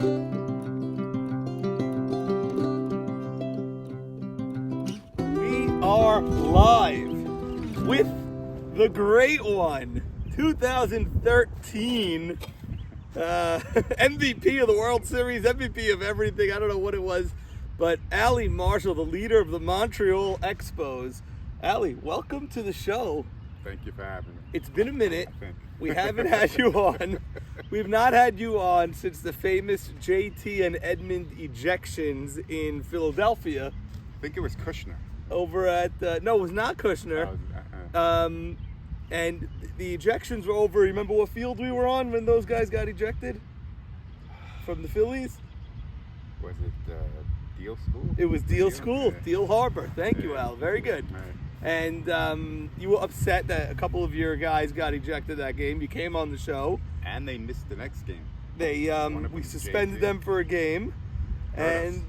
We are live with the great one, 2013 MVP of the World Series, MVP of everything. I don't know what it was, but Allie Marshall, the leader of the Montreal Expos. Allie, welcome to the show. Thank you for having me. It's been a minute. I think. We haven't had you on. We've not had you on since the famous JT and Edmund ejections in Philadelphia. I think it was Kushner. Over at no, it was not Kushner. And the ejections were over. Remember what field we were on when those guys got ejected from the Phillies? Was it Deal School? It was Deal School, Yeah. Deal Harbor. Thank you, Al. Very good. Right. And you were upset that a couple of your guys got ejected that game. You came on the show. And they missed the next game. We suspended JT. them for a game. And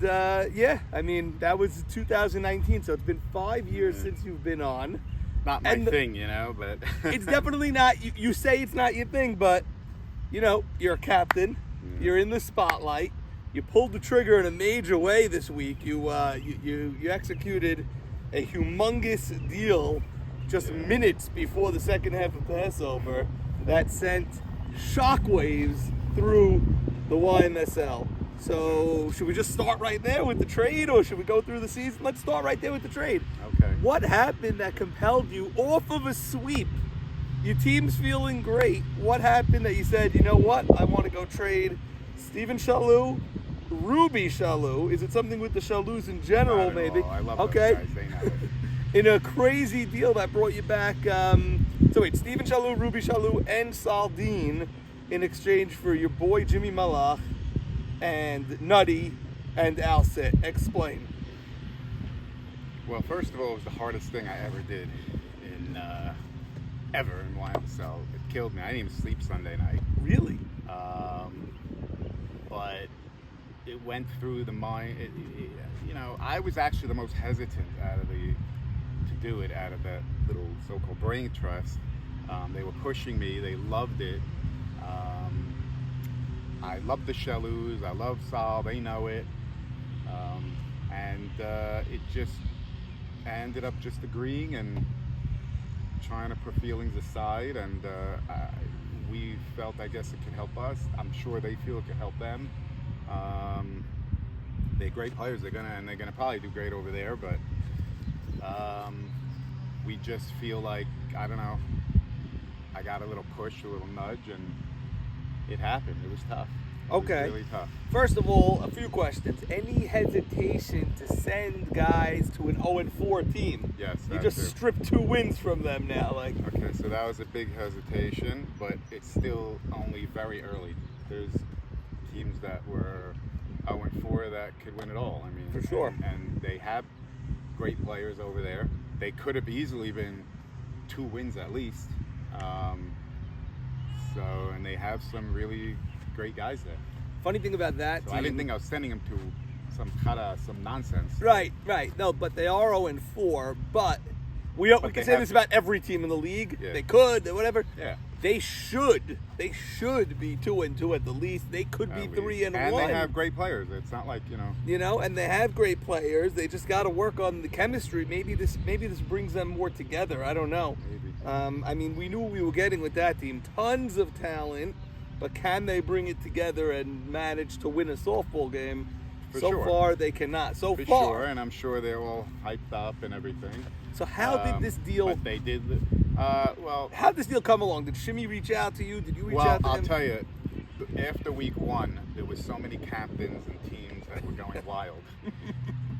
yeah, I mean, that was 2019, so it's been 5 years since you've been on. Not my thing, but It's definitely not, you say it's not your thing, but, you're a captain. Yeah. You're in the spotlight. You pulled the trigger in a major way this week. You executed a humongous deal just minutes before the second half of Passover that sent shockwaves through the YMSL. So should we just start right there with the trade, or should we go through the season? Let's start right there with the trade. Okay. What happened that compelled you off of a sweep? Your team's feeling great. What happened that you said, you know what, I want to go trade Steven Chaloux, Ruby Chaloux? Is it something with the Chaloux in general, Not at maybe? all. I love okay. those guys. They know it. In a crazy deal that brought you back, so wait, Steven Chaloux, Ruby Chaloux, and Saldine in exchange for your boy Jimmy Malach and Nutty and Alcet. Explain. Well, first of all, it was the hardest thing I ever did ever in YMSL. It killed me. I didn't even sleep Sunday night. Really? But it went through the mind. I was actually the most hesitant to do it out of that little so-called brain trust. They were pushing me. They loved it. I love the Chalouxs. I love Sal. They know it. And it just ended up just agreeing and trying to put feelings aside. And we felt, I guess, it could help us. I'm sure they feel it could help them. They're great players. They're gonna probably do great over there. But we just feel like, I don't know, I got a little push, a little nudge, and it happened. It was tough. Okay. It was really tough. First of all, a few questions. Any hesitation to send guys to an 0-4 team? Yes. You that just too. stripped 2 wins from them now. Okay, so that was a big hesitation, but it's still only very early. There's teams that were 0-4 that could win it all. I mean, For sure. And they have great players over there. They could have easily been 2 wins at least. And they have some really great guys there. Funny thing about that So team, I didn't think I was sending them to some nonsense. Right. No, but they are 0-4. But we can they say have this to- about every team in the league. Yeah. They could, whatever. Yeah. They should be 2-2 at the least. They could be 3-1. And they have great players. It's not like, And they have great players. They just got to work on the chemistry. Maybe this brings them more together. I don't know. maybe. I mean, we knew what we were getting with that team. Tons of talent, but can they bring it together and manage to win a softball game? For so sure. far, they cannot. So For far. sure, and I'm sure they're all hyped up and everything. So how did this deal? But they did. How did this deal come along? Did Shimmy reach out to you? Did you reach Well, out to I'll him? tell you, after week 1, there was so many captains and teams that were going wild.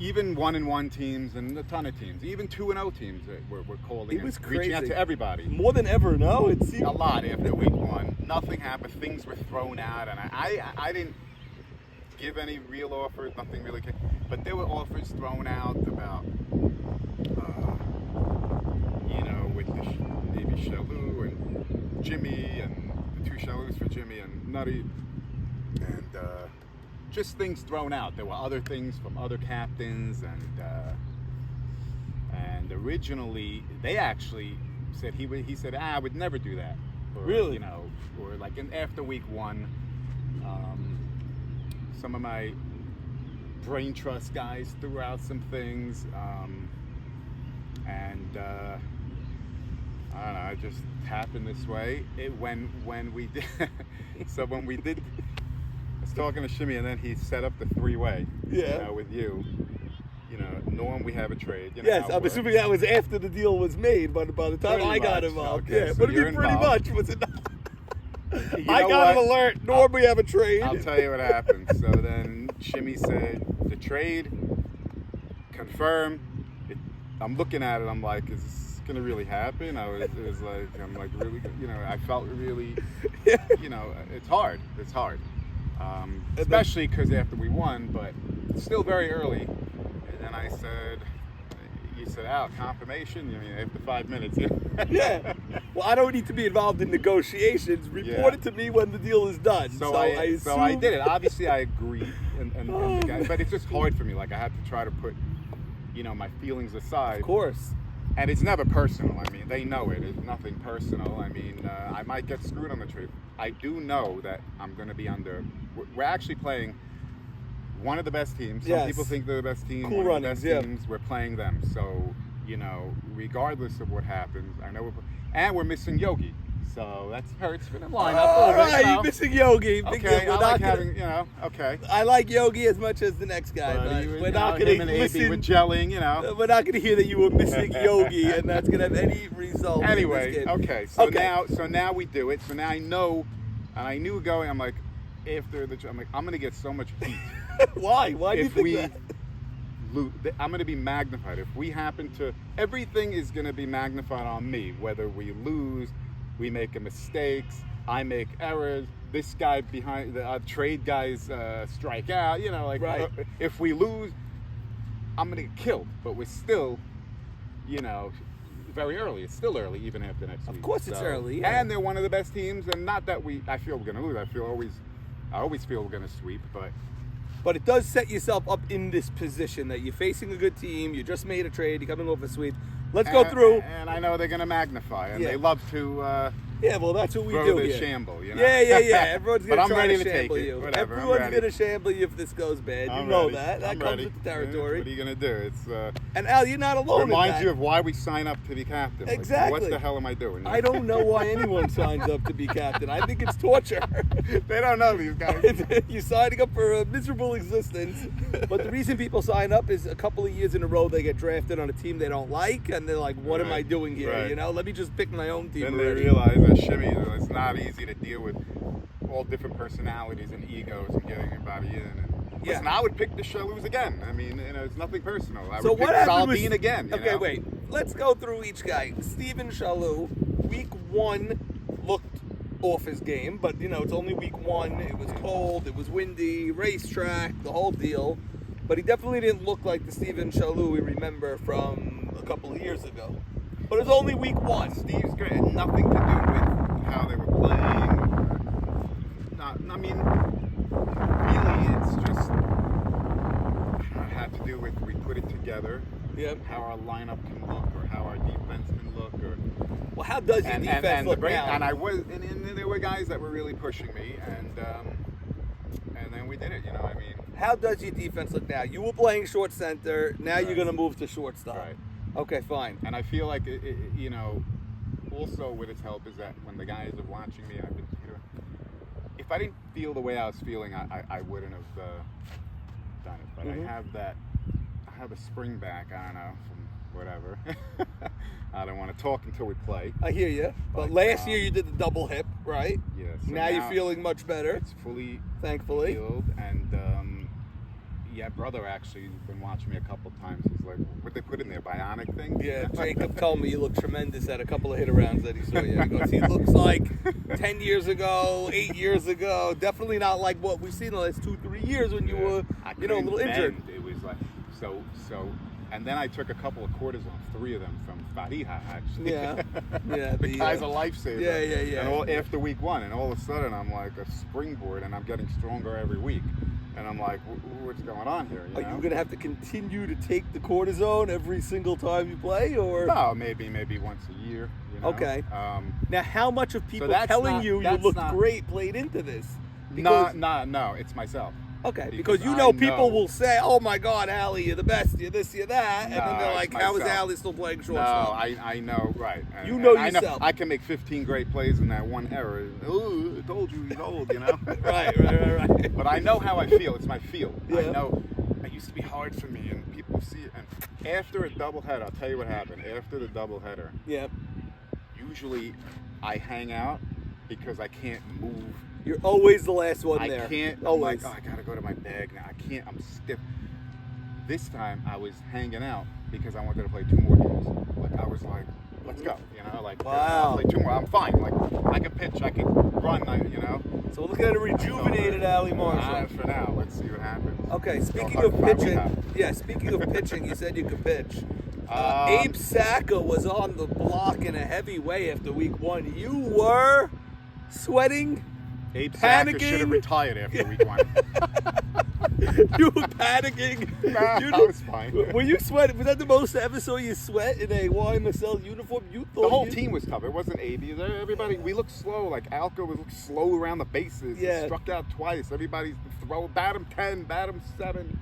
Even 1-1 teams and a ton of teams, even 2-0 teams that were calling. It was and reaching out crazy. to everybody. More than ever, no? It seemed A lot after week 1. Nothing happened. Things were thrown out, and I didn't give any real offers. Nothing really came. But there were offers thrown out about, with maybe Chaloux and Jimmy, and the 2 Chalouxs for Jimmy and Nutty, and just things thrown out. There were other things from other captains, and originally they actually said he said I would never do that. Or, Really? Or like after week 1, some of my brain trust guys threw out some things, and I don't know. It just happened this way. When we did, so when we did, I was talking to Shimmy, and then he set up the three-way. Yeah. You know, with you. You know, Norm, we have a trade. You know Yes, I'm assuming that was after the deal was made, but by the time Pretty I got much. involved. Okay, Yeah, so but it you're be pretty involved. much, was it not? You I know got what? an alert. Norm, we have a trade. I'll tell you what happened. So then Shimmy said, the trade, confirm. I'm looking at it, I'm like, is this going to really happen? I'm like, really, you know, I felt really, you know, it's hard. Especially because after we won, but it's still very early. And then I said, you said, Al, confirmation? I mean, after 5 minutes. Yeah. Well, I don't need to be involved in negotiations. Report it to me when the deal is done. So I did it. Obviously, I agreed, and the guy, but it's just hard for me. Like I have to try to put, you know, my feelings aside. Of course. And it's never personal. I mean, they know it. It's nothing personal. I mean, I might get screwed on the trip. I do know that I'm going to be under. We're actually playing one of the best teams. Some people think they're the best team. Cool one runnings, of the best teams. We're playing them. So, you know, regardless of what happens, I know we're missing Yogi. So that hurts for the lineup. All right, you're missing Yogi. Okay, I like having, you know, okay. I like Yogi as much as the next guy, but we're not going to listen. With gelling, you know. We're not going to hear that you were missing Yogi, and that's going to have any result. Anyway, in this game. okay. So now we do it. So now I know, and I knew going. I'm like, after I'm going to get so much heat. Why? Why do you think that? I'm going to be magnified. If we happen to, everything is going to be magnified on me. Whether we lose, we make mistakes, I make errors. This guy behind the trade guys strike out. You know, like if we lose, I'm going to get killed. But we're still, you know, very early. It's still early, even after next week. Of course, it's early. Yeah. And they're one of the best teams. And not that I feel we're going to lose. I always feel we're going to sweep, But it does set yourself up in this position that you're facing a good team. You just made a trade. You're coming over sweep. Let's go through. And I know they're going to magnify, and they love to. Yeah, well, that's what we throw do the here. shamble, you know? Yeah. Everyone's going to try ready to shamble take it. you. Whatever, Everyone's going to shamble you if this goes bad. You know that. That comes with the territory. What are you going to do? It's. And Al, you're not alone. Reminds you of why we sign up to be captain. Exactly. Like, what the hell am I doing? I don't know why anyone signs up to be captain. I think it's torture. They don't know these guys. You're signing up for a miserable existence. But the reason people sign up is a couple of years in a row they get drafted on a team they don't like, and they're like, "What am I doing here? Right. You know, let me just pick my own team." Then already. they realize that Shimmy, it's not easy to deal with all different personalities and egos and getting everybody in. And listen, I would pick the Shallows again. I mean, you know, it's nothing personal. I would pick Saldine again. You know? Wait. Let's go through each guy. Steven Shalou, week 1 looked off his game, but you know, it's only week 1. It was cold, it was windy, racetrack, the whole deal. But he definitely didn't look like the Steven Shalou we remember from a couple of years ago. But it was only week 1. Steve's great. It had nothing to do with how they were playing. I mean, really, it's just it had to do with we put it together. Yep. How our lineup can look, or how our defense can look, or well, how does your defense look now? And there were guys that were really pushing me, and then we did it. You know, I mean, how does your defense look now? You were playing short center. Now you're going to move to shortstop. Right. Okay, fine. And I feel like you know, also with its help is that when the guys are watching me, I've been. If I didn't feel the way I was feeling, I wouldn't have done it. But I have a spring back. I don't know, from whatever. I don't want to talk until we play. I hear you. But last year you did the double hip, right? Yes. Yeah, so now you're feeling much better. It's fully thankfully healed, and brother actually has been watching me a couple times. He's like, "What they put in there, bionic thing?" Yeah, Jacob told me you look tremendous at a couple of hit-arounds that he saw you. He goes, he looks like 10 years ago, 8 years ago. Definitely not like what we've seen the last 2-3 years when you were, you know, a little injured. It was like so. And then I took a couple of cortisone, 3 of them from Fariha, actually. Yeah. The guy's a lifesaver. Yeah. And after week 1, and all of a sudden I'm like a springboard, and I'm getting stronger every week. And I'm like, what's going on here? Are you going to have to continue to take the cortisone every single time you play, or? No, maybe once a year. You know? Okay. Now, how much of people telling you look great played into this? No, it's myself. Okay, because you know people will say, "Oh my God, Allie, you're the best, you're this, you're that," and then they're No, like, it's "How is myself. Allie still playing No, shortstop?" I know, right. And, You know and yourself. I can make 15 great plays in that one error. Ooh, I told you he's old, you know? Right. But I know how I feel. It's my feel. Yeah. I know it used to be hard for me, and people see it. And after a doubleheader, I'll tell you what happened. After the doubleheader, Yeah. usually I hang out because I can't move. You're always the last one I there. can't. Always. I'm like, oh, I gotta go to my bag now. I can't. I'm stiff. This time I was hanging out because I wanted to play 2 more games. Like I was like, let's go. You know, like Wow. I'll play 2 more. I'm fine. Like I can pitch. I can run. You know. So we're looking at a rejuvenated Allie Marshall. For now, let's see what happens. Okay, speaking Go of hard, pitching, speaking of pitching, you said you could pitch. Abe Saka was on the block in a heavy way after week 1. You were sweating, Abe Saka should panicking. have retired after week 1. You were panicking. Nah, You I was fine. Were you sweating? Was that the most I ever saw you sweat in a YMSL uniform? You thought The whole team was tough. It wasn't AB. Everybody, we looked slow. Like Alka was looked slow around the bases. He Yeah. struck out twice. Everybody throw, bat him 10, bat him 7.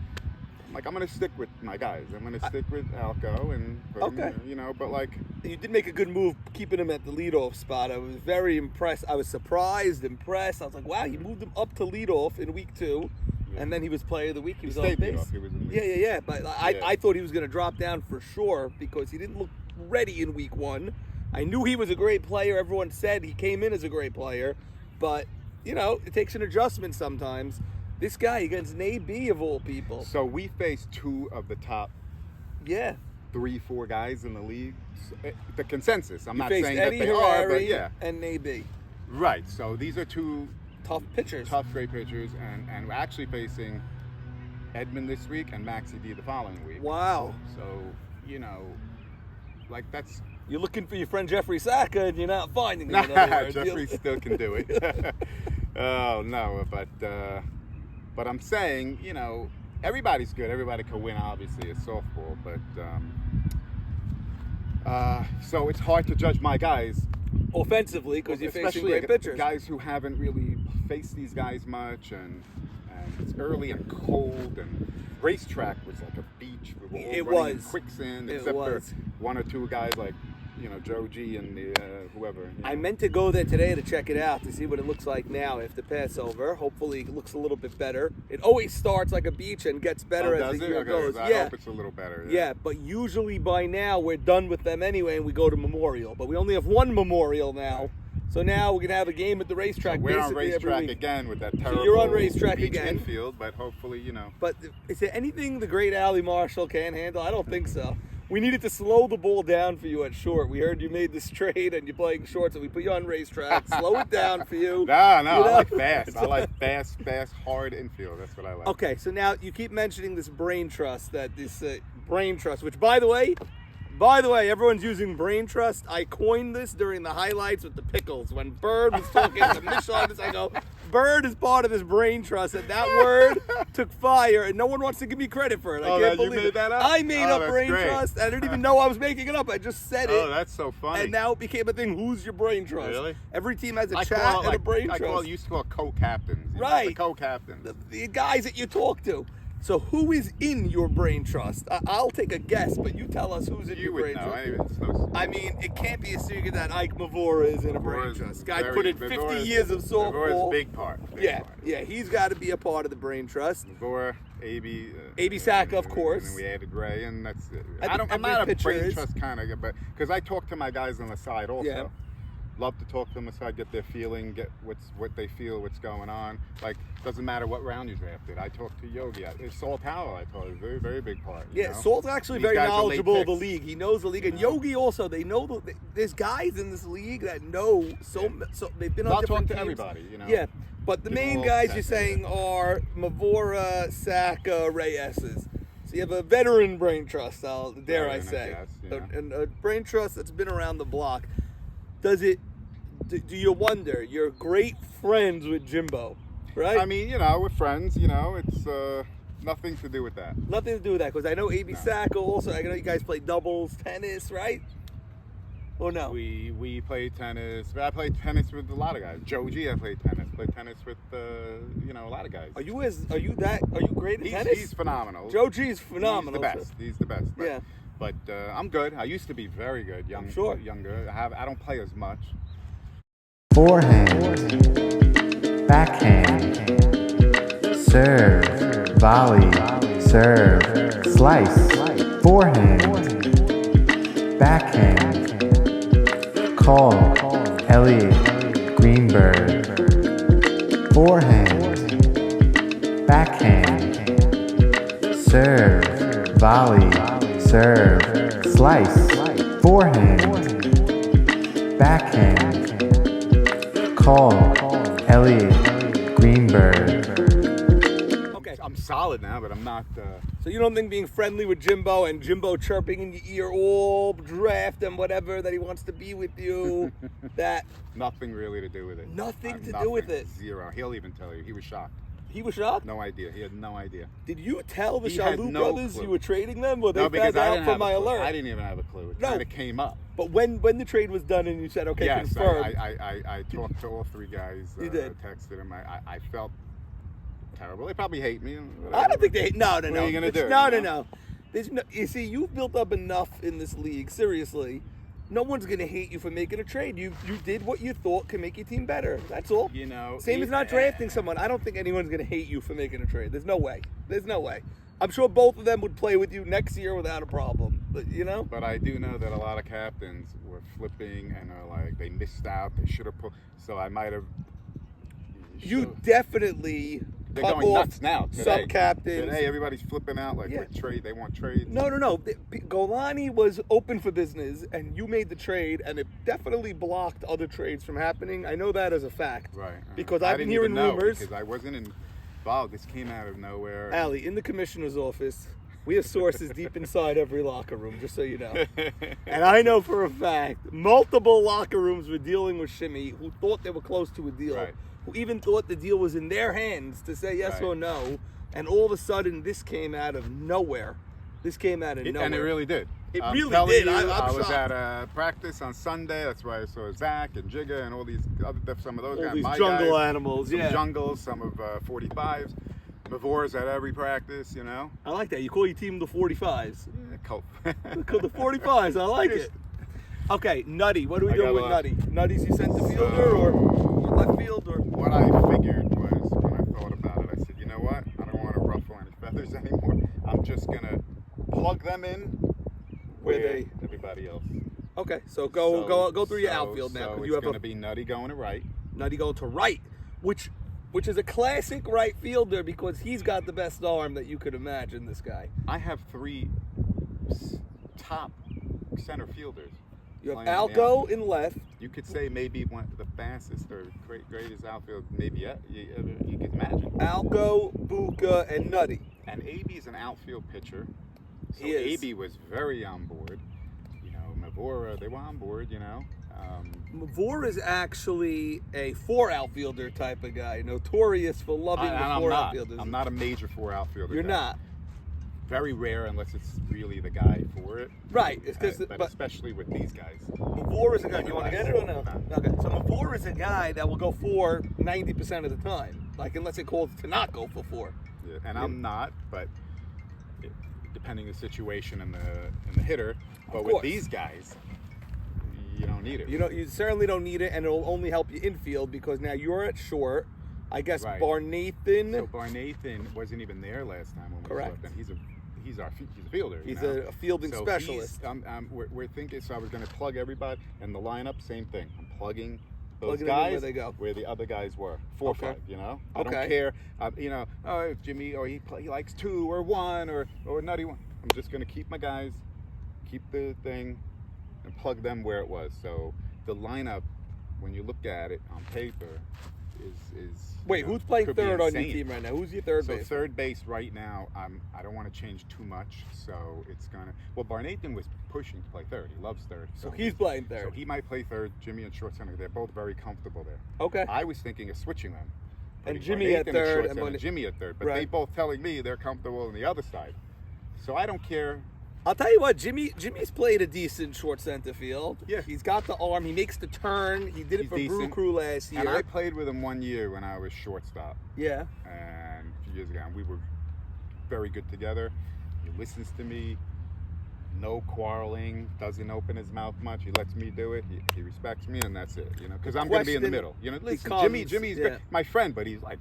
Like I'm gonna stick with my guys. I'm gonna stick with Alco and Okay. You know, but like You did make a good move keeping him at the leadoff spot. I was very impressed. I was surprised, impressed. I was like, wow, you moved him up to leadoff in week 2, and then he was player of the week. He was on stayed base. leadoff. He was in Yeah. But I thought he was going to drop down for sure because he didn't look ready in week 1. I knew he was a great player. Everyone said he came in as a great player, but you know it takes an adjustment sometimes. This guy against AB of all people. So we faced 2 of the top Yeah. 3-4 guys in the league. The consensus. I'm You not faced saying Eddie that they are, but Harari yeah. and AB. Right. So these are 2 Tough pitchers. tough, great pitchers, and we're actually facing Edmund this week and Maxi D the following week. Wow. So you know, like that's. You're looking for your friend Jeffrey Saka and you're not finding him. In other words. Jeffrey still can do it. Oh no, but I'm saying, you know, everybody's good. Everybody can win. Obviously, it's softball, but so it's hard to judge my guys Offensively, because you're facing especially great pitchers. guys who haven't really faced these guys much, and it's early and cold, and racetrack was like a beach. We were all It running in was. quicksand, It except was. for 1 or 2 guys like, you know, Joe G and the whoever. You I know. meant to go there today to check it out to see what it looks like now after Passover. Hopefully, it looks a little bit better. It always starts like a beach and gets better as does the it? year Okay, goes. I Yeah. hope it's a little better. Yeah, but usually by now we're done with them anyway, and we go to Memorial. But we only have 1 Memorial now, so now we're gonna have a game at the racetrack. So we're on basically every racetrack week. again with that terrible you're on racetrack beach again. infield, but hopefully, you know. But is there anything the great Allie Marshall can't handle? I don't think so. We needed to slow the ball down for you at short. We heard you made this trade and you're playing short, so we put you on racetrack. Slow it down for you. No, You know? I like fast. I like fast, hard infield. That's what I like. Okay, so now you keep mentioning this brain trust, brain trust, which by the way, everyone's using brain trust. I coined this during the highlights with the pickles. When Bird was talking to Michelle on this, I go, Bird is part of this brain trust, and that word took fire, and no one wants to give me credit for it. I can't that you believe made it. that up? I made Oh, up that's brain great. trust. I didn't even know I was making it up. I just said it. Oh, that's so funny. And now it became a thing. Who's your brain trust? Really? Every team has a I chat call it and a brain I trust. used to call it co-captains. You know, Right. the co-captains. The guys that you talk to. So who is in your brain trust? I'll take a guess, but you tell us who's in You your would brain know. trust. Anyway, it's no, I mean, it can't be a secret that Ike Mavora is in a brain Mavora's trust. Guy very- put in 50 Mavora's- years of Mavora's softball. big part. Big Yeah, part. yeah, he's got to be a part of the brain trust. Mavora, AB. AB Saka, of course. And we added Ray, and that's it. I think I'm every not a pitcher brain is. trust kind of, but because I talk to my guys on the side also. Yeah. Love to talk to them aside, get their feeling, get what they feel, what's going on. Like, doesn't matter what round you drafted. I talked to Yogi. It's Saul Powell, I thought, is a very, very big part. you Yeah, know? Salt's actually These very guys are late knowledgeable of the picks. league. He knows the league, and Yogi also. They know there's guys in this league that know so they've been on I'll different talk to teams. everybody, you know. Yeah, but the People main all guys check you're it. saying are Mavora, Saka, Reyes's. So you have a veteran brain trust, dare I Veteran, I say, guess, yeah. and a brain trust that's been around the block. Does it? Do you wonder? You're great friends with Jimbo, right? I mean, you know, we're friends. You know, it's nothing to do with that. Nothing to do with that, because I know AB No. Saka also. I know you guys play doubles, tennis, right? Or no? We played tennis. I played tennis with a lot of guys. Joe G, I played tennis. play tennis with a lot of guys. Are you great at tennis? He's phenomenal. Joe G's phenomenal. He's the best. But, Yeah. But I'm good. I used to be very good. Younger. I don't play as much. Forehand, backhand, serve, volley, serve, slice, forehand, backhand, call, Elliot Greenberg, forehand, backhand, serve, volley, serve, slice, forehand, backhand, call, Elliot Greenberg. Okay. I'm solid now, but I'm not. So you don't think being friendly with Jimbo and Jimbo chirping in your ear all draft and whatever that he wants to be with you, that Nothing really to do with it. Nothing to do with it. Zero. He'll even tell you. He was shocked. he was shocked? No idea. He had no idea. Did you tell the He had Shalhoub no brothers clue. you were trading them? Or they No, because found I out didn't from have my a clue. alert? I didn't even have a clue. It No. kind of came up. But when the trade was done and you said, okay, Yes, confirmed. I talked to all three guys. You did. Texted them. I felt terrible. They probably hate me. I don't think they. No. What are you gonna do? No. There's no. You see, you've built up enough in this league. Seriously, no one's gonna hate you for making a trade. You did what you thought could make your team better. That's all. You know. Same as not drafting someone. I don't think anyone's gonna hate you for making a trade. There's no way. I'm sure both of them would play with you next year without a problem. But But I do know that a lot of captains were flipping and are like they missed out. They should have put. So I might have. you definitely They're cut going off nuts now. Today. some captains. Today everybody's flipping out like Yeah. with trade. They want trades. No. Golani was open for business, and you made the trade, and it definitely blocked other trades from happening. I know that as a fact. Right. Because I I've been didn't hearing even know rumors. because I wasn't involved. This came out of nowhere. Allie, in the commissioner's office, we have sources deep inside every locker room, just so you know. And I know for a fact, multiple locker rooms were dealing with Shimmy who thought they were close to a deal, Right. who even thought the deal was in their hands to say yes Right. or no. And all of a sudden, this came out of nowhere. nowhere. And it really did. It I'm really telling did. You, I'm I was shocked. at practice on Sunday. That's why I saw Zach and Jigga and all these other some of those All guys. these my jungle guys, animals, some yeah. jungles, some of 45s. Mavors at every practice, you know. I like that. You call your team the 45s. Yeah, cult. The 45s. I like it. Okay, Nutty. What are we I doing got with a- Nutty? Nutty's your center fielder or left field or? What I figured was when I thought about it, I said, you know what? I don't want to ruffle any feathers anymore. I'm just gonna plug them in where everybody else. Okay, so go through your outfield now. So 'Cause it's you have gonna be Nutty going to right. Nutty going to right, which is a classic right fielder because he's got the best arm that you could imagine. This guy. I have three top center fielders. You have playing in the Alco outfield. in left. You could say maybe one of the fastest or greatest outfield maybe you could imagine. Alco, Buka, and Nutty. And AB is an outfield pitcher. So He is. AB was very on board. You know, Mavora, they were on board, you know. Mavor is actually a four outfielder type of guy, notorious for loving the four outfielders. I'm not a major four outfielder. You're guy. not. Very rare unless it's really the guy for it. Right. It's 'cause- but but especially with these guys. Mavor is a guy. You want to get it or no? No. Okay. So Mavor is a guy that will go four 90% of the time. Like unless it calls to not go for four. Yeah, and I'm not, but depending on the situation and the hitter. But with course. these guys, you don't need it. You certainly don't need it, and it'll only help you infield because now you're at short. I guess Right. Barnathan. So Barnathan wasn't even there last time when we Correct. flipped, and he's a fielder. He's you know? a fielding So specialist. we're thinking. So I was going to plug everybody in the lineup. Same thing. I'm plugging those Plugging them in guys where they go. where the other guys were. 4 Okay. or 5. You know. I Okay. don't care. You know. Oh, it's Jimmy. Or he likes 2 or 1 or Nutty 1. I'm just going to keep my guys, keep the thing, and plug them where it was. So the lineup, when you look at it on paper, is Wait, who's playing could be third on your insane. team right now? Who's your third So base? third base right now, I don't want to change too much. So it's gonna. Well, Barnathan was pushing to play third. He loves third. So he's playing So third. he might play third. Jimmy and short center. They're both very comfortable there. Okay. I was thinking of switching them. And Putting Jimmy at Barnathan third short and center, Barnathan- Jimmy at third. But Right. they both telling me they're comfortable on the other side. So I don't care I'll tell you what, Jimmy's played a decent short center field. Yeah. He's got the arm. He makes the turn. He did it He's for Brew decent. Crew last year. And I played with him 1 year when I was shortstop. Yeah. And a few years ago, and we were very good together. He listens to me. No quarreling. Doesn't open his mouth much. He lets me do it. He respects me, and that's it. You know, because I'm going to be in the middle. You know, listen, Jimmy's my friend, but he's like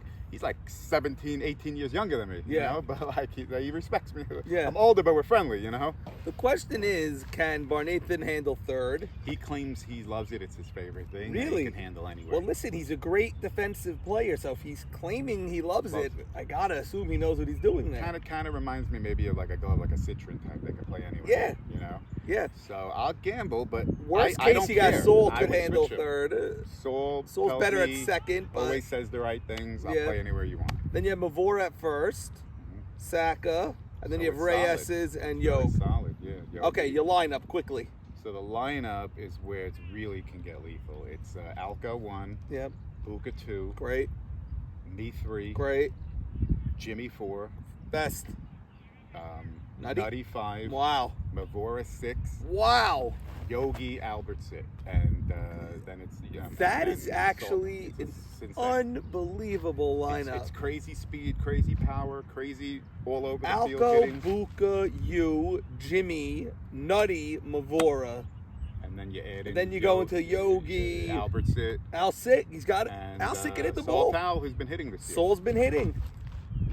17, 18 years younger than me. You know, but like he respects me. Yeah. I'm older, but we're friendly. You know. The question is, can Barnathan handle third? He claims he loves it. It's his favorite thing. Really? He can handle anywhere. Well, listen, he's a great defensive player, so if he's claiming he loves it, I gotta assume he knows what he's doing there. Kind of reminds me maybe of like a glove, like a Citron type. They can play anywhere. Yeah. You know. Yeah. So I'll gamble, but Worst I case, don't you got care. Saul I could would handle switch him. third. Saul's better at healthy, second, but always says the right things. I'll Yeah. play anywhere you want. then you have Mavor at first, Saka, and then So you have it's solid. Reyes's and Really Yoke. solid, yeah. Yoke. Okay, your lineup quickly. So the lineup is where it really can get lethal. It's Alka 1, Yep, Buka 2, great, me 3, great, Jimmy 4, best. Nutty? Nutty 5, Wow, Mavora 6, wow. Yogi Albert 6, and then it's That and is then actually Salt. an It's insane. unbelievable lineup. It's crazy speed, crazy power, crazy all over the field Alco, hitting. Buka, you, Jimmy, Nutty, Mavora. And then you add in. Then you go into Yogi. Albert Sit. Al Sick, he's got it. And Al Sick can hit the Saul ball. Powell, who's been hitting this year. Saul's been hitting.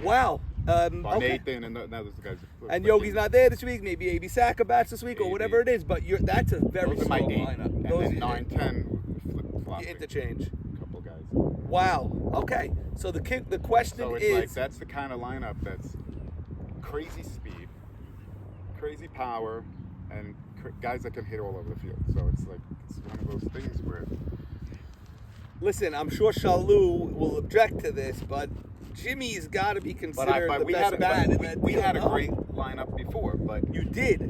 Wow. By Okay. Nathan and now those guys. And Yogi's not there this week. Maybe AB Saka bats this week or Maybe. whatever it is. But that's a very Those are my strong 8. lineup. And Those then are 9, 10 flip-flopping. you interchange. Couple guys. Wow. Okay. So the question So it's is. like that's the kind of lineup that's crazy speed, crazy power, and guys that can hit all over the field. So it's like it's one of those things where. Listen, I'm sure Shalou will object to this, but Jimmy's got to be considered the best bat in that we deal, had a no? great lineup before, but You did.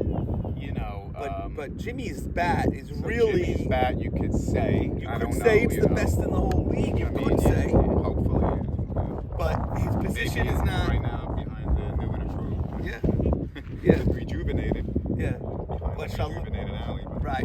you know, But Jimmy's bat is so really. Jimmy's bat. You could say You I could don't say know, it's you the know. best in the whole league. You I mean, could say. hopefully, But his position is not. right now behind the new and improved. Yeah. Yeah. Rejuvenated. Yeah. Behind But the Shalou. rejuvenated Allie. But Right.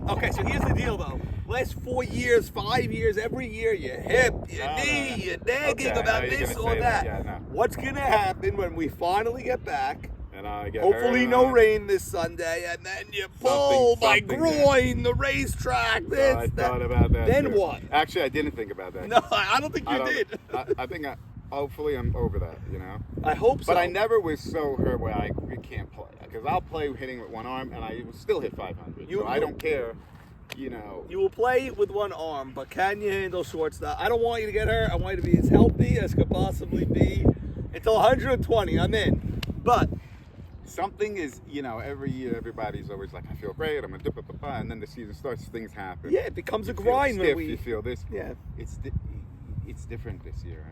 Okay, so here's the deal, though. Last 4 years, 5 years, every year, you're hip, you're No, knee, no. you're nagging Okay, I about know you're this gonna or say that. that. Yeah, no. What's going to happen when we finally get back? And I get Hopefully hurt, no rain this Sunday, and then you pull my something there. groin, the racetrack, this, I that. thought about that. Then too. what? Actually, I didn't think about that. No, I don't think you did. I think hopefully I'm over that, you know. I hope so. But I never was so hurt where I can't play because I'll play hitting with one arm and I will still hit 500. So I don't care, you know. You will play with one arm, but can you handle shortstop? I don't want you to get hurt. I want you to be as healthy as could possibly be. Until 120, I'm in. But Something is, you know, every year everybody's always like, I feel great, I'm gonna and then the season starts, things happen. yeah, it becomes You a feel grind stiff, when we. you feel this. Yeah. It's different this year.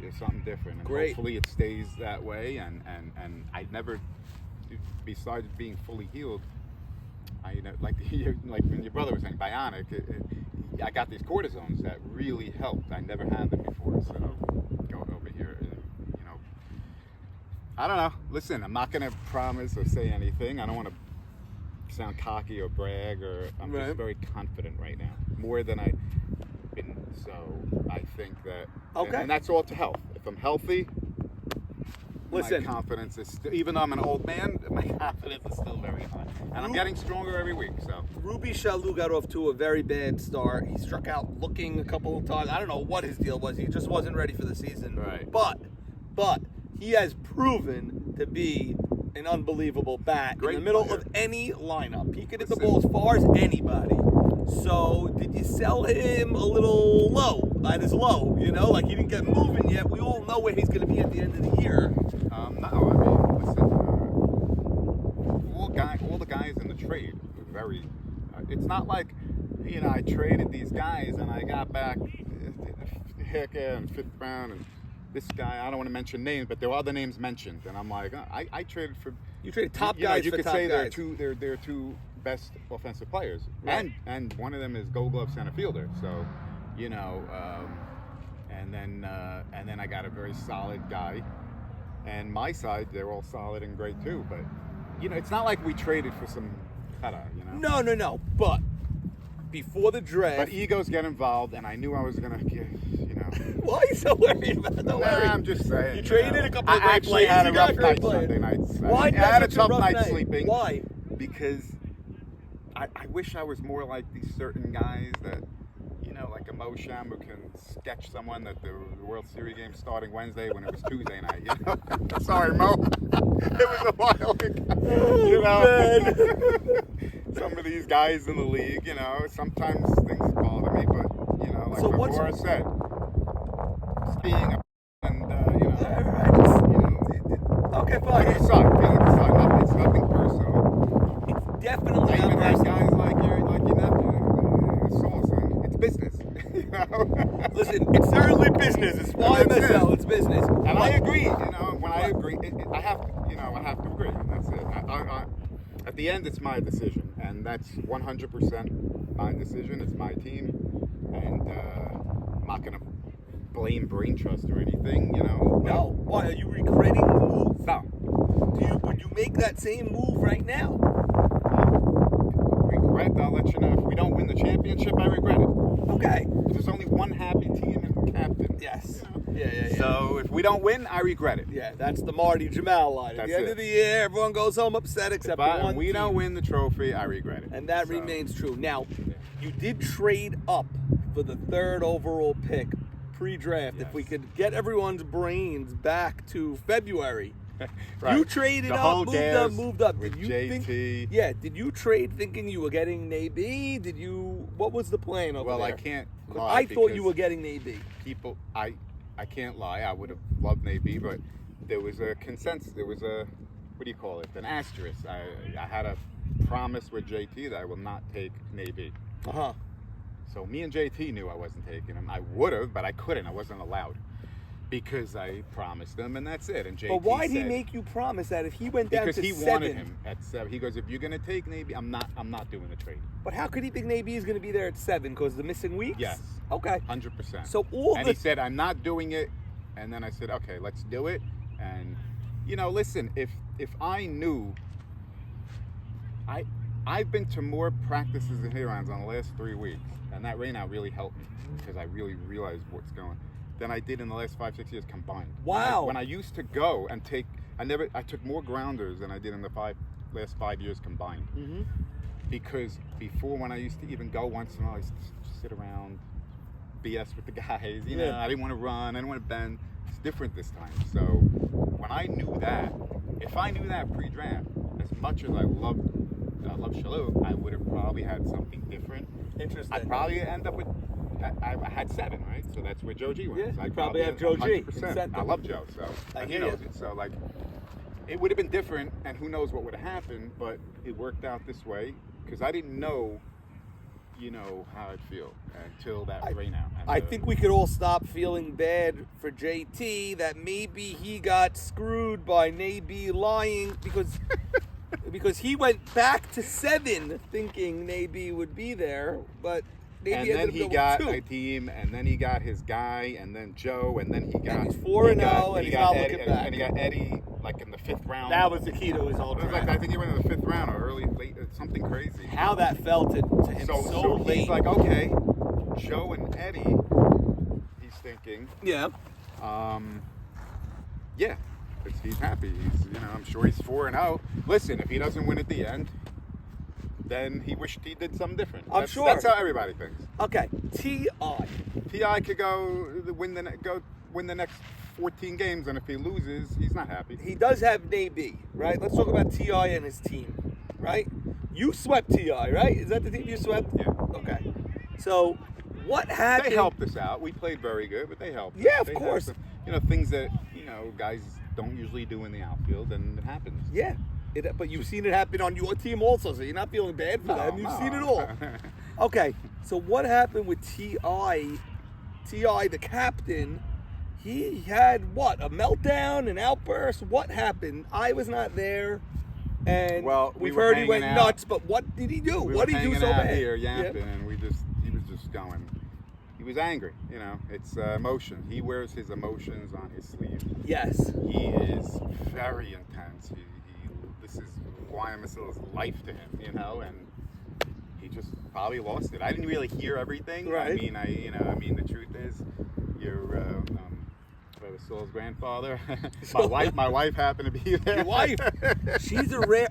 There's something different. And Great. hopefully it stays that way. And I never, besides being fully healed, I like when your brother was saying bionic. I got these cortisones that really helped. I never had them before. So going over here, you know, I don't know. Listen, I'm not gonna promise or say anything. I don't want to sound cocky or brag, or I'm Right. just very confident right now, more than I've been. So I think that, Okay. and that's all to health. If I'm healthy, Listen. my confidence is still, even though I'm an old man, my confidence is still very high, and I'm getting stronger every week. So Ruby Shalou got off to a very bad start. He struck out looking a couple of times. I don't know what his deal was. He just wasn't ready for the season. Right. But he has proven to be an unbelievable bat in Great the middle player. of any lineup. He could hit the Listen. ball as far as anybody. So did you sell him a little low? At his low, you know, like he didn't get moving yet. We all know where he's going to be at the end of the year. no, I mean, listen, all the guys in the trade were very. It's not like, you know, I traded these guys and I got back Hicka and fifth round and this guy. I don't want to mention names, but there were other names mentioned, and I'm like, I traded for. You traded top you know, guys you for could top say guys. they're two best offensive players, Right. and one of them is Gold Glove center fielder. So, you know, and then I got a very solid guy, and my side they're all solid and great too. But it's not like we traded for some cutter, No. But before the draft, But egos get involved, and I knew I was gonna get, why are you so worried about the worry? I'm just saying. You traded a couple of I great actually players. had a You got rough great night players. Sunday nights. Why I you had a such tough rough night night? sleeping. Why? Because I wish I was more like these certain guys that, like a Mo Sham who can sketch someone that the World Series game starting Wednesday when it was Tuesday night. Sorry, Mo. It was a while ago. Some of these guys in the league, sometimes things bother me, but, like So before I said, just being a and, Okay, feeling fine. aside, it's nothing personal. It's definitely I not even have personal. guys like your nephew, Sauce, and it's business, Listen, it's certainly business. It's why That's it. MSL. It's business. And I agree, when I agree, I have to agree. That's it. At the end, it's my decision, and that's 100% my decision. It's my team, and I'm not gonna blame Brain Trust or anything, No. Why are you regretting the move? No. Would you make that same move right now? Regret, I'll let you know. If we don't win the championship, I regret it. Okay. There's only one happy team and captain. Yes. Yeah. So if we don't win, I regret it. Yeah, that's the Marty Jamal line. At That's the end it. of the year, everyone goes home upset except If one we team. don't win the trophy, I regret it. And that So, remains true. Now, you did trade up for the 3rd overall pick pre-draft. Yes. If we could get everyone's brains back to February. Right. You traded The up, whole moved up. with Did you JT. think? Yeah. Did you trade thinking you were getting Naby? What was the plan over Well, there? I can't 'Cause lie. I thought you because were getting Naby. people. I can't lie. I would have loved Navy, but there was a consensus. There was a, what do you call it? An asterisk. I had a promise with JT that I will not take Navy. Uh-huh. So me and JT knew I wasn't taking him. I would have, but I couldn't. I wasn't allowed because I promised him, and that's it. And JT But why did he said- make you promise that if he went down Because to he 7? wanted him at 7. He goes, if you're gonna take Navy, I'm not doing the trade. But how could he think Naby is going to be there at 7? Because the missing weeks? Yes. Okay. 100%. So and he said, I'm not doing it. And then I said, okay, let's do it. And, listen, if I knew, I've been to more practices in Herons on the last 3 weeks, and that rain out really helped me because I really realized what's going than I did in the last 5-6 years combined. Wow. When I used to go and I took more grounders than I did in the last 5 years combined. Mm-hmm. Because before, when I used to even go once in a while, I used to sit around, BS with the guys. Yeah. I didn't want to run. I didn't want to bend. It's different this time. So when I knew that, if I knew that pre-draft, as much as I love Shalou, I would have probably had something different. Interesting. I'd probably end up with. I had 7, right? So that's where Joe G went. Yeah, So you probably have Joe G. 100%. Incentive. I love Joe, so I and hear he knows you. it. So it would have been different, and who knows what would have happened, but it worked out this way because I didn't know, how I'd feel until that rain out. And, I think we could all stop feeling bad for JT that maybe he got screwed by Naby lying because he went back to 7 thinking Naby would be there, but Naby and ended then up he going got 2. a team, and then he got his guy, and then Joe, and then he got. And he's 4-0, and he's not Eddie, looking back. And he got Eddie like in the 5th round. That was the key to his whole It was draft. like, I think he went in the 5th round or late, something crazy. How that felt to him so late. He's like, okay, Joe and Eddie. He's thinking, yeah. yeah, he's happy. I'm sure he's 4-0. Listen, if he doesn't win at the end, then he wished he did something different. I'm sure. That's how everybody thinks. Okay, T.I. T.I. could go win the next 14 games, and if he loses, he's not happy. He does have Naby, right? Let's talk about T.I. and his team, right? You swept T.I., right? Is that the team you swept? Yeah. Okay. So, what happened? They helped us out. We played very good, but they helped. Yeah, us. of They course. helped us. Things that guys don't usually do in the outfield, and it happens. Yeah. But you've seen it happen on your team also, so you're not feeling bad for them. You've seen it all. Okay, so what happened with T.I.? T.I., the captain, he had what? A meltdown, an outburst? What happened? I was not there, and we we've were heard he went hanging out. nuts, but what did he do? We What were did he do hanging so out bad? here yapping, and he was just going. He was angry. It's emotion. He wears his emotions on his sleeve. Yes. He is very intense. This is YMSL is life to him, you know, and he just probably lost it. I didn't really hear everything. Right. I mean, the truth is, you're Brother Saul's grandfather. my wife happened to be there. Your wife, she's a rare.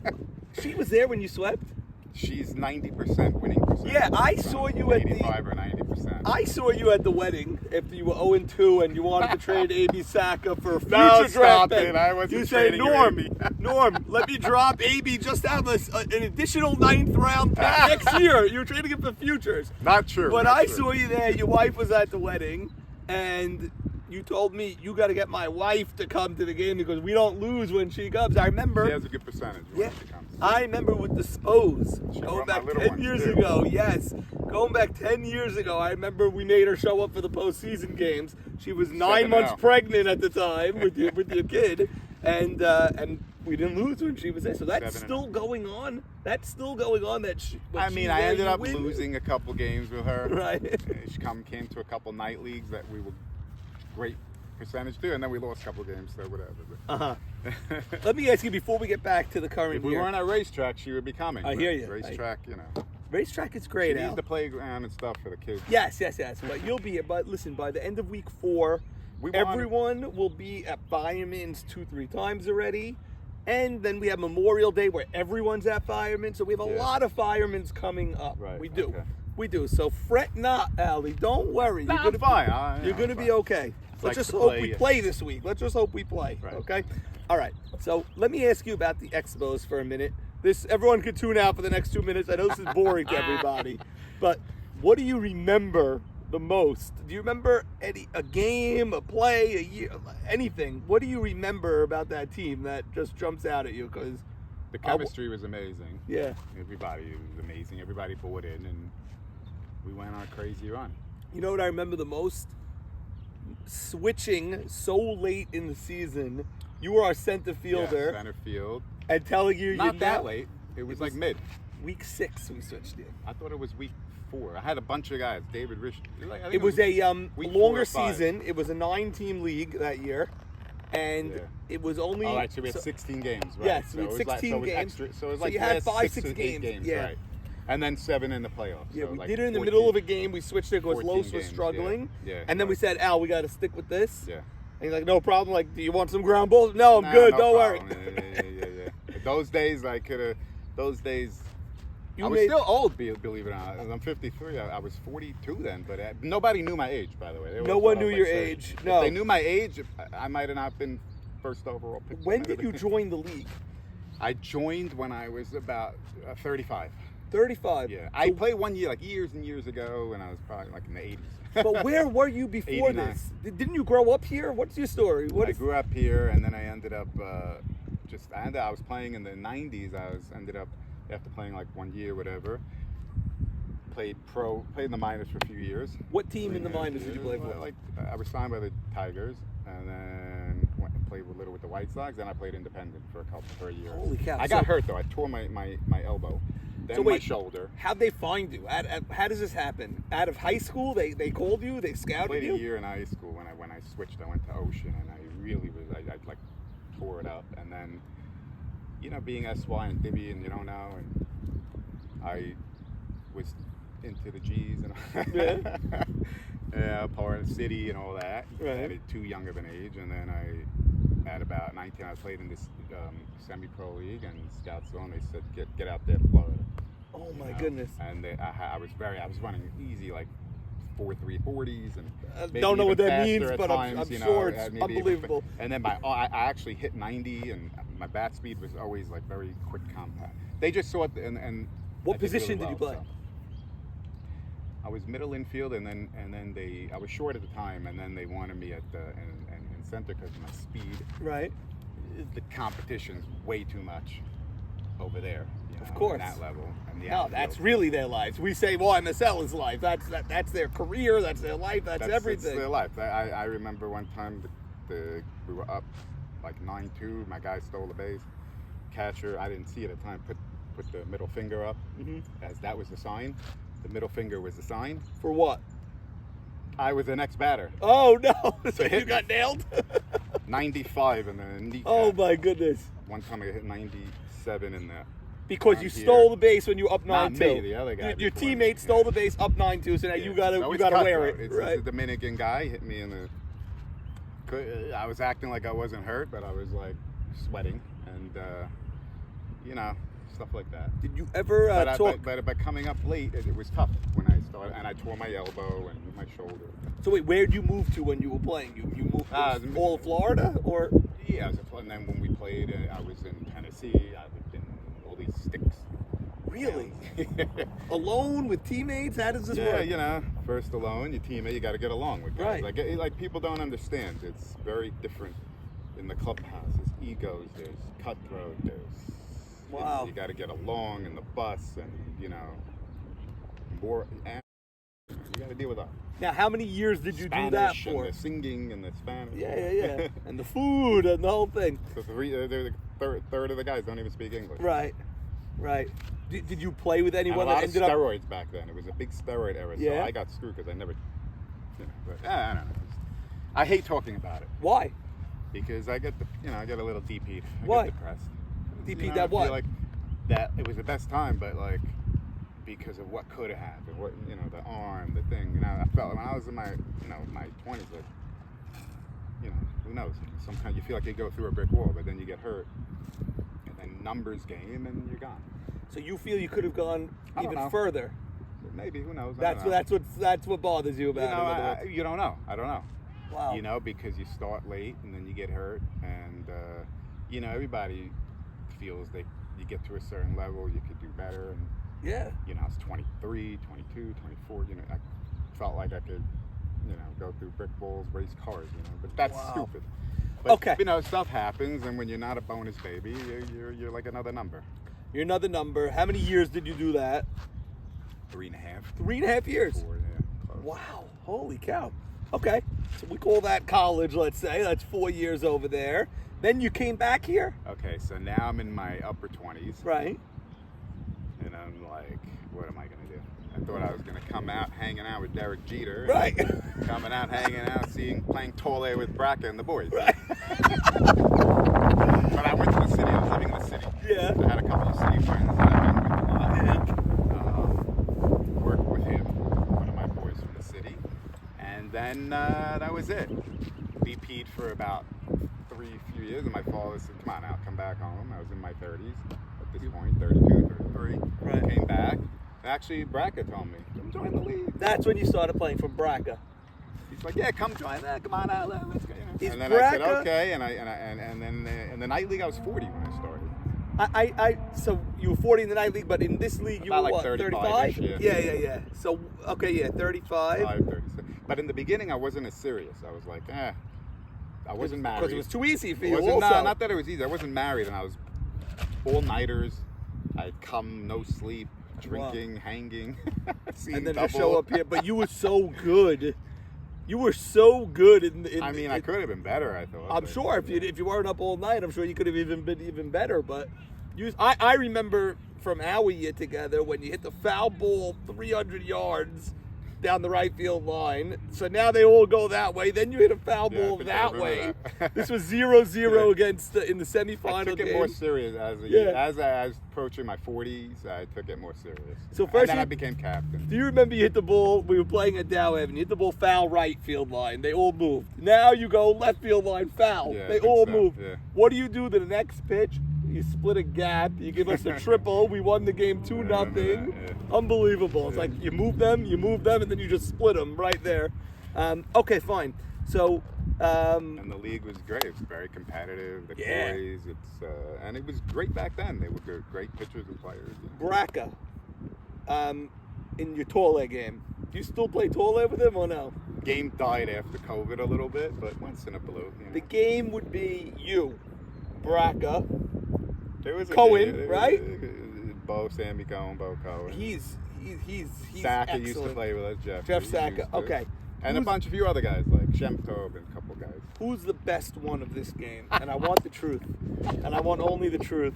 She was there when you swept. She's 90% winning percentage. Yeah, I saw you at the. 85 or 90%. I saw you at the wedding after you were 0-2 and you wanted to trade AB Saka for a future No, draft stop pick. it. I wasn't You say, trading your Norm, AB." Norm, let me drop AB just to have an additional 9th round pick next year. You were trading it for futures. Not true. When not I true. saw you there, your wife was at the wedding, and you told me you got to get my wife to come to the game because we don't lose when she comes. I remember. She has a good percentage when Yeah, she comes. I remember with the Spos She going brought my back little 10 ones, years too. ago. Yes, going back 10 years ago, I remember we made her show up for the postseason games. She was 9 months 7-0. pregnant at the time with your kid, and we didn't lose when she was there. So that's 7-0. still going on. That's still going on. I mean, I ended up losing a couple games with her. Right. She came to a couple night leagues that we were great percentage to, and then we lost a couple games, so whatever. Let me ask you before we get back to the current If we year. weren't at racetrack, she would be coming. I but hear you. Racetrack, you know. Racetrack is She great, needs Al. the playground and stuff for the kids. Yes. But you'll be. But listen, by the end of week 4, We want- everyone will be at Fireman's 2-3 times already, and then we have Memorial Day where everyone's at Fireman's. So we have a Yeah. lot of Fireman's coming up. Right, We do. okay. We do. So fret not, Allie. Don't worry. Nah, You're I'm gonna fine. You're gonna be okay. Let's like just to hope play, we yeah. play this week. Let's just hope we play. Right. Okay. All right. So let me ask you about the Expos for a minute. Everyone could tune out for the next 2 minutes. I know this is boring to everybody, but what do you remember the most? Do you remember a game, a play, a year, anything? What do you remember about that team that just jumps out at you? Because The chemistry was amazing. yeah, Everybody was amazing. Everybody bought in, and we went on a crazy run. you know what I remember the most? Switching so late in the season. You were our center fielder, Yeah, center field. and telling you Not you're that not- late. It was It like was- mid. Week 6 we switched you. I thought it was week 4. I had a bunch of guys. David Rich. I think It was a week 4 longer or 5. season. It was a 9-team league that year, and Yeah. it was only. All right, so we had 16 games, right? Yes, we so had it was 16 so it was games. Extra, so it was So like you had last 5, 6 6 to 8 games, yeah. right? And then 7 in the playoffs. Yeah, so we like did it in the 14 middle of a game. We switched it because 14 Los was games, struggling. yeah. And then we right. said, Al, we got to stick with this. Yeah. And he's like, no problem. Like, do you want some ground balls? No, I'm Nah, good. no Don't problem. worry. Yeah. Those days, I could have. Those days. You I was made- still old, believe it or not. I'm 53. I was 42 then, but nobody knew my age, by the way. They No always one thought I was knew your like 30. age. If No. they knew my age, I might have not been first overall pick. When did you join the league? I joined when I was about 35. 35. Yeah, I played 1 year, like years and years ago, and I was probably like in the 80s. But where were you before 89. this? Didn't you grow up here? What's your story? I grew up here, and then I ended up I was playing in the 90s. Ended up after playing like 1 year, whatever. Played in the minors for a few years. What team in the minors did you play for? Like I was signed by the Tigers, and then went and played a little with the White Sox. Then I played independent for a year. Holy cow. I got hurt though. I tore my elbow, then So my wait, shoulder. How'd they find you? How does this happen? Out of high school, they called you, they I scouted played you? a year in high school. When I switched, I went to Ocean, and I really was I like tore it up. And then, being SY and Divvy, and you don't know, and I was into the G's and yeah, part of the city and all that. Right. At too young of an age, and then at about 19, I played in this semi-pro league, and scouts on. They said get out there, Florida. Oh my goodness. And I was running easy, like 4.3 40s, and maybe Don't know what even that means, faster at but I'm times, sure maybe it's even unbelievable. and then I actually hit 90, and my bat speed was always like very quick, compact. They just saw it, and What I did really position did you well, play? so. I was middle infield, and then I was short at the time, and then they wanted me at in center because of my speed. Right. The competition's way too much over there. Of course. At that level. And the No, outfield. that's really their lives. We say, well, MSL is life. That's their career. That's their life. That's everything. It's their life. I remember one time we were up like 9-2. My guy stole the base. Catcher, I didn't see it at the time, put the middle finger up as that was the sign. The middle finger was the sign. For what? I was the next batter. Oh no! So hit you me. got nailed. 95 in the kneecap. Oh my goodness! One time I hit 97 in the Because around you here. stole the base when you were up 9-2. Not me, the other guy Your before me, teammate stole yeah. the base up 9-2, so now you gotta So you it's gotta wear cutthroat. it, It's right? a Dominican guy hit me in the. I was acting like I wasn't hurt, but I was like sweating and stuff like that. Did you ever talk? But coming up late, it was tough when I started, and I tore my elbow and my shoulder. So wait, where'd you move to when you were playing? You moved all of Florida, or? Yeah, and then when we played, I was in Tennessee. I lived in all these sticks. Really? Alone with teammates? How does this work? Yeah, first alone, your teammate, you got to get along with guys. Right. Like people don't understand. It's very different in the clubhouse. There's egos, there's cutthroat, there's Wow. you got to get along in the bus, and more. And you got to deal with that. Now, how many years did you Spanish do that for? And the singing and the Spanish. Yeah. And the food and the whole thing. So the third of the guys don't even speak English. Right. Did you play with And anyone a lot that of ended up? steroids back then. It was a big steroid era, so Yeah. I got screwed because I never. But I don't know. I hate talking about it Why? because I get I get a little DP'd. I Why? get depressed. DP'd I that what? feel like that it was the best time, but like because of what could have happened, what the arm, the thing. I felt when I was in my my 20s, like who knows? Sometimes you feel like you go through a brick wall, but then you get hurt, and then numbers game, and you're gone. So you feel you could have gone I don't even know. further? Maybe, who knows? I That's don't know. that's what bothers you about it. in other words. You don't know. I don't know. Wow. Because you start late and then you get hurt, and everybody feels that you get to a certain level, you could do better, and Yeah. I was 23, 22, 24. I felt like I could, go through brick walls, race cars. But that's Wow. stupid. But, Okay. Stuff happens, and when you're not a bonus baby, you're like another number. You're another number. How many years did you do that? 3.5. 3.5 years. 4, yeah. Close. Wow. Holy cow. Okay. So we call that college, let's say. That's 4 years over there. Then you came back here? Okay, so now I'm in my upper 20s. Right. And I'm like, what am I going to do? I thought I was going to come out hanging out with Derek Jeter. Right. Coming out, hanging out, playing Tole with Braca and the boys. Right. But I went to the city. I was living in the city. Yeah. I had a couple of city friends that I've been with a lot. Worked with him, one of my boys from the city. And then that was it. BP'd for about few years, and my father said, come on out, come back home. I was in my 30s at this point, 32, 33. Right. Came back. Actually, Braca told me, come join the league. That's when you started playing for Braca. He's like, yeah, come join that. Come on out, let's go. Is And then I said, Braca- okay. And then in the night league, I was 40 when I started. So you were 40 in the night league, but in this league you About were like what, 35 35? -ish, Yeah. So, okay, yeah, 35. 36. But in the beginning, I wasn't as serious. I was like, I wasn't married. Because it was too easy for It you wasn't- also. No, not that it was easy. I wasn't married, and I was all-nighters. I'd come, no sleep, drinking, hanging, seeing And then double. to show up here, but you were so good. You were so good in I could have been better, I thought. I'm but, sure if you weren't up all night, I'm sure you could have even been even better. But I remember from our year together when you hit the foul ball 300 yards down the right field line. So now they all go that way. Then you hit a foul Yeah, I ball think I that remember way. that. This was 0-0 against in the I semifinal took it game. more serious as I was approaching my 40s. I took it more serious. So And first then you- I became captain. Do you remember you hit the ball? We were playing at Dow Avenue. You hit the ball foul right field line. They all moved. Now you go left field line foul. Yeah, I they think all so, moved. yeah. What do you do to the next pitch? You split a gap. You give us a triple. We won the game 2-0. remember that, Unbelievable. It's Yeah. like you move them, and then you just split them right there. Okay, fine. So, And the league was great. It was very competitive. The Yeah. boys, and it was great back then. They were good, great pitchers and players. Braca, in your Tole game, do you still play Tole with him or no? Game died after COVID a little bit, but once in a blue. The game would be you, Braca. There was Cohen, right? Bo, Sammy Cohen, Bo Cohen. He's Saka excellent. used to play with us. Jeff He used Saka. to. Okay. And a bunch of few other guys like Shemtov and a couple guys. Who's the best one of this game? And I want the truth. And I want only the truth.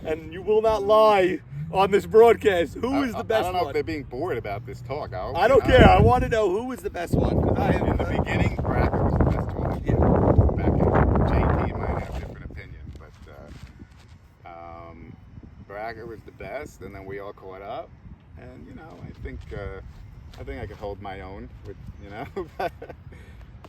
And you will not lie on this broadcast. Who is the best I don't know one? if they're being bored about this talk. I don't care. I want to know who is the best one. 'Cause I In the am, beginning, Braca was the best one. yeah. Back in JT might have a different opinion, but Bracker was the best, and then we all caught up. And you know, I think I could hold my own with, you know.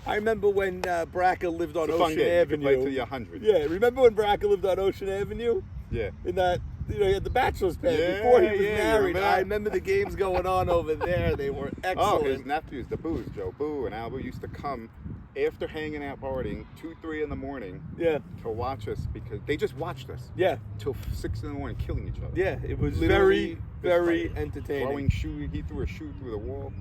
I remember when Bracker lived on It's a fun Ocean game. You can Avenue. play till you're 100. Yeah, remember when Bracker lived on Ocean Avenue? Yeah. In that, you know, he had the bachelor's pad Yeah, before he was yeah, married. remember that? I remember the games going on over there. They were Oh, his excellent. nephews, the Boos, Joe Boo and Albert, used to come after hanging out partying 2, 3 in the morning Yeah, to watch us, because they just watched us yeah, till 6 in the morning, killing each other. yeah. It was Literally very fist fight. entertaining. Throwing shoe, he threw a shoe through the wall.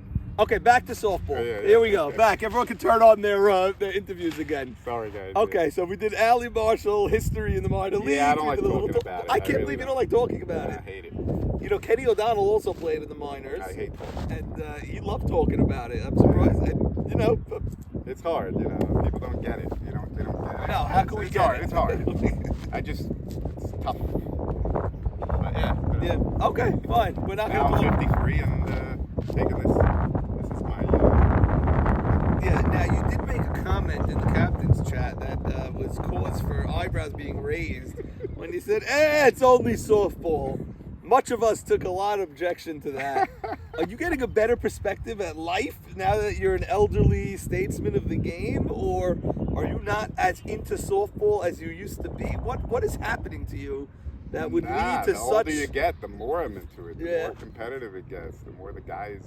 Okay, back to softball. Yeah. Here we go. Back. Everyone can turn on their interviews again. Sorry, guys. Okay, so we did Allie Marshall history in the minor league. I don't We like did a little talking about it. I I can't really believe you don't. don't like talking about I it. hate it. You know, Kenny O'Donnell also played in the minors. I hate talking. And he loved talking about it. I'm surprised. And, you know, It's hard, you know. People don't get it. They don't get it. no, how can we It's get hard. it? It's hard. It's tough. But yeah. Yeah. Okay, fine. We're not Now going to I'm 53 and taking this. This is my. Yeah, now you did make a comment in the captain's chat that was cause for eyebrows being raised when you said, it's only softball. Much of us took a lot of objection to that. Are you getting a better perspective at life now that you're an elderly statesman of the game? Or are you not as into softball as you used to be? What is happening to you that would lead to the such... older you get, the more I'm into it. The Yeah. more competitive it gets. The more the guys,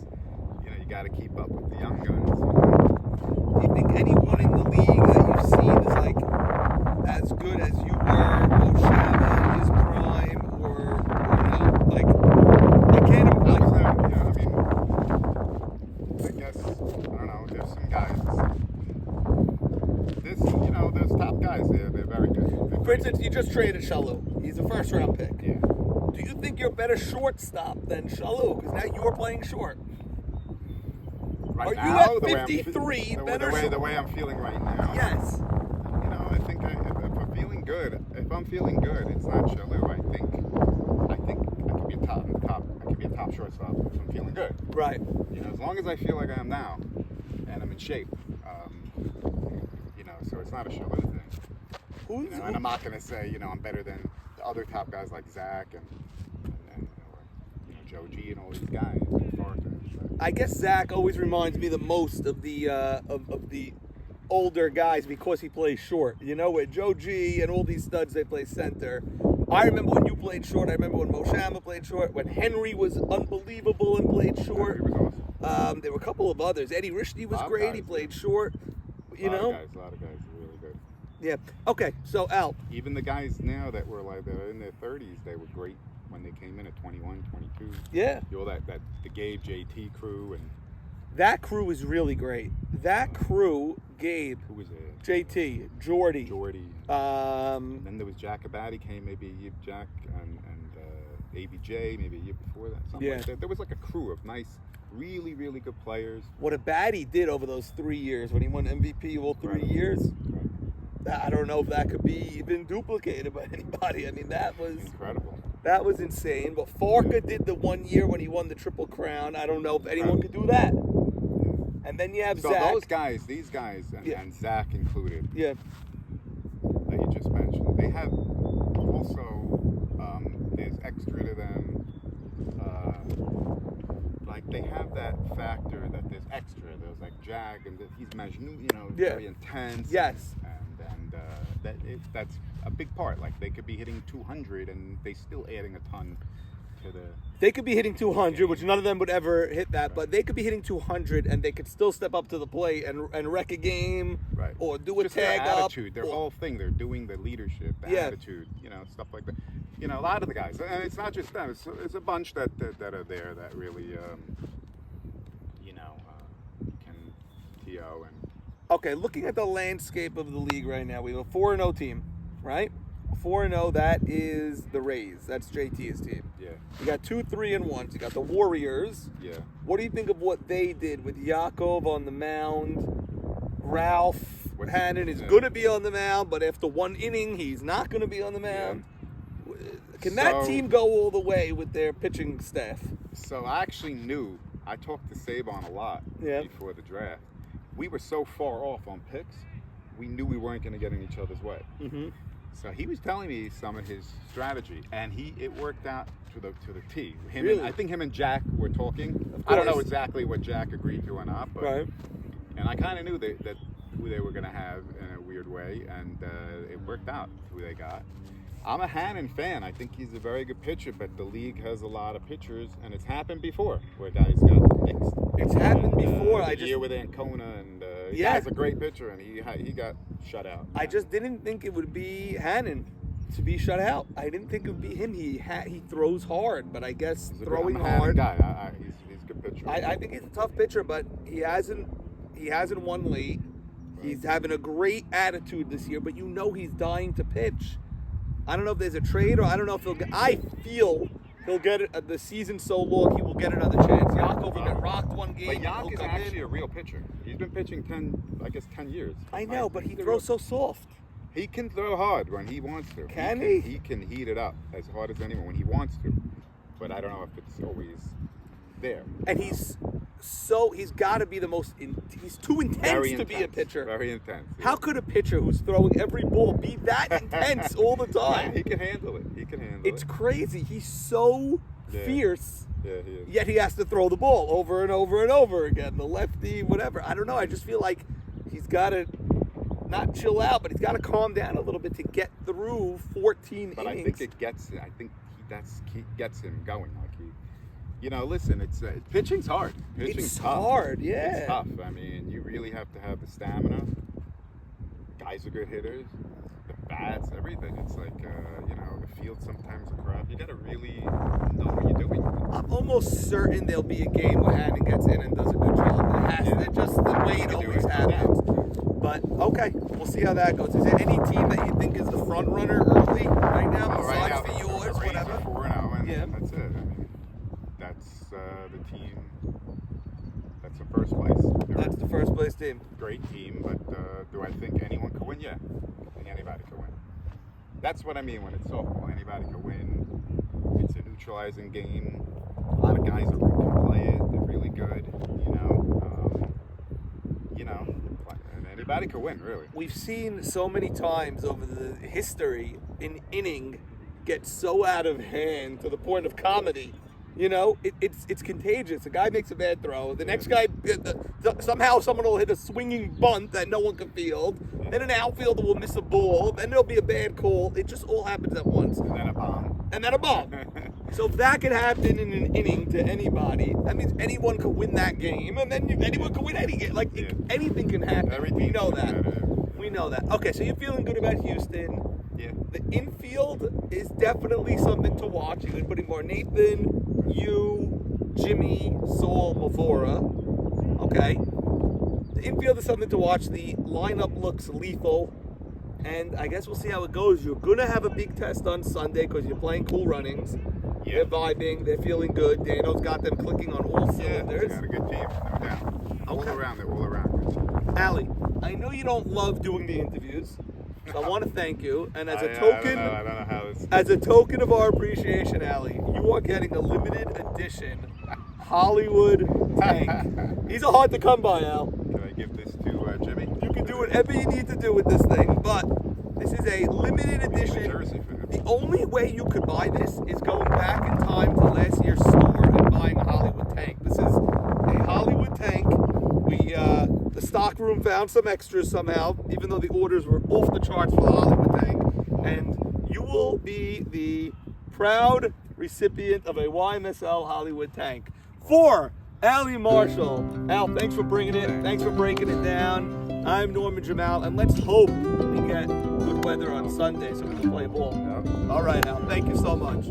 you know, you got to keep up with the young guns. Do you think anyone in the league that you've seen is like as good as you were, Moshama in his prime, or no? Like, I can't. I Like, was there, you know, I guess, I don't know, there's some guys. You know, there's top guys there. They're very good. for instance, you just traded Shalou. He's a first-round pick. Yeah. Do you think you're a better shortstop than Shalou? Because now you're playing short. Right Are you now, at the way I'm 53 better the way I'm feeling right now. Yes. You know, I think if I'm feeling good, it's not Shalou. I think I could be a top shortstop if I'm feeling good. Right. You know, as long as I feel like I am now, and I'm in shape. You know, so it's not a Shalou thing. Who's You know, and I'm not gonna say, you know, I'm better than the other top guys like Zach and or, you know, Joe G and all these guys. I guess Zach always reminds me the most of the of the older guys because he plays short. You know, with Joe G and all these studs, they play center. I remember when you played short. I remember when Moshama played short. When Henry was unbelievable and played short. It was awesome. There were a couple of others. Eddie Rishney was A lot of great. guys, He played yeah. short. You know. A lot of guys are really good. Yeah. Okay. So Al. Even the guys now that were like in their 30s, they were great when they came in at 21, 22. Yeah. You know, the Gabe JT crew and That crew is really great. That crew, Gabe, who was there? JT, Jordy. Then there was Jack Abadi came maybe a year, Jack and ABJ maybe a year before that. Something Yeah. like that. There was like a crew of nice, really, really good players. What a baddie did over those 3 years when he won MVP all 3 years. I don't know if that could be even duplicated by anybody. I mean, that was Incredible. insane. But Farka did the 1 year when he won the Triple Crown. I don't know if anyone could do that. And then you have So Zach. those guys, these guys, and Zach included, Yeah. that you just mentioned, they have also, there's extra to them, like they have that factor that there's extra. There's like Jag, and he's Majnun, you know, very intense. Yes. And that's a big part. Like they could be hitting 200 and they still adding a ton to the... They could be hitting 200, which none of them would ever hit that, but they could be hitting 200 and they could still step up to the plate and wreck a game, Right. or do a Just tag their up. attitude, their whole thing. They're doing the leadership, the attitude, you know, stuff like that. You know, a lot of the guys, and it's not just them. It's a bunch that are there that really, you know, can TO and. Okay, looking at the landscape of the league right now, we have a 4-0 team, right? 4-0, that is the Rays. That's JT's team. Yeah. You got 2 3-1s. You got the Warriors. Yeah. What do you think of what they did with Yakov on the mound? Ralph Hannon is going to be on the mound, but after 1 inning, he's not going to be on the mound. Can that team go all the way with their pitching staff? So I actually knew. I talked to Sabon a lot before the draft. We were so far off on picks, we knew we weren't going to get in each other's way. Mm-hmm. So he was telling me some of his strategy, and it worked out to the T. Really? I think him and Jack were talking. Of I don't know course. exactly what Jack agreed to or not, but Right. and I kind of knew that who they were going to have in a weird way, and it worked out who they got. I'm a Hannon fan. I think he's a very good pitcher, but the league has a lot of pitchers, and it's happened before where guys got mixed. It's happened before. The year with Ancona, and Yeah. he's a great pitcher, and he got shut out. I just didn't think it would be Hannon to be shut out. I didn't think it would be him. He throws hard, but I guess He's throwing I'm a Hannon hard. guy. He's a good pitcher. I think he's a tough pitcher, but he hasn't won late. He's having a great attitude this year, but he's dying to pitch. I don't know if there's a trade, or I don't know if I feel he'll get it. The season's so long, he will get another chance. Yaakov will get rocked one game. But he'll Yank is come actually in. a real pitcher. He's been pitching 10 years. I know, but he He's a throws real- so soft. He can throw hard when he wants to. Can he? He can heat it up as hard as anyone when he wants to. But I don't know if it's always there. And he's got to be he's too intense to be a pitcher. Very intense. Yeah. How could a pitcher who's throwing every ball be that intense all the time? He can handle it. It's crazy. He's so Yeah. fierce, Yeah, he is. yet he has to throw the ball over and over and over again. The lefty, whatever. I don't know. I just feel like he's got to not chill out, but he's got to calm down a little bit to get through 14 But innings. I think it gets. I think he gets him going. Like listen, it's pitching's hard. Pitching's It's tough. hard, yeah. It's tough. I mean, you really have to have the stamina. Guys are good hitters. The bats, everything. It's like the field sometimes are crap. You got to really know what you're doing. I'm almost certain there'll be a game where Hannon gets in and does a good job. It has to, just the way it can do always it. happens. But okay, we'll see how that goes. Is there any team that you think is the front runner early right now, besides for yours, the Rays whatever? are 4-0, and Yeah. that's it. I mean, that's the team. That's the first place. They're That's the first place team. a great team, but do I think anyone could win? Yeah, I think anybody could win. That's what I mean when it's softball. Anybody could win. It's a neutralizing game. A lot of guys can play it. They're really good. And anybody could win, really. We've seen so many times over the history an inning get so out of hand to the point of comedy. It's contagious. A guy makes a bad throw. The next guy, somehow someone will hit a swinging bunt that no one can field. Then an outfielder will miss a ball. Then there'll be a bad call. It just all happens at once. And then a bomb. And then a bomb. So if that could happen in an inning to anybody, that means anyone could win that game. And then anyone could win any game. Like, Yeah. anything can happen. Everything We know is that. competitive. We know that. Okay, so you're feeling good about Houston. Yeah. The infield is definitely something to watch. You're putting more Nathan, you, Jimmy, Saul, Mavora. Okay. The infield is something to watch. The lineup looks lethal. And I guess we'll see how it goes. You're going to have a big test on Sunday because you're playing Cool Runnings. Yeah. They're vibing. They're feeling good. Dano's got them clicking on all Yeah, cylinders. they got a good team, no doubt. All Okay. around, they're all around good team. Allie, I know you don't love doing the interviews. So I want to thank you. And as a I token... don't know how this. As a token of our appreciation, Allie, you are getting a limited edition Hollywood tank. These are hard to come by, Al. Can I give this to Jimmy? You can do whatever you need to do with this thing, but this is a limited edition. Jersey for him. The only way you could buy this is going back in time to last year's store and buying a Hollywood tank. This is a Hollywood tank. The stock room found some extras somehow, even though the orders were off the charts for the Hollywood tank. And you will be the proud recipient of a YMSL Hollywood tank for Allie Marshall. Al, thanks for bringing it. Thanks for breaking it down. I'm Norman Jamal, and let's hope we get good weather on Sunday so we can play ball. Yep. All right, Al. Thank you so much.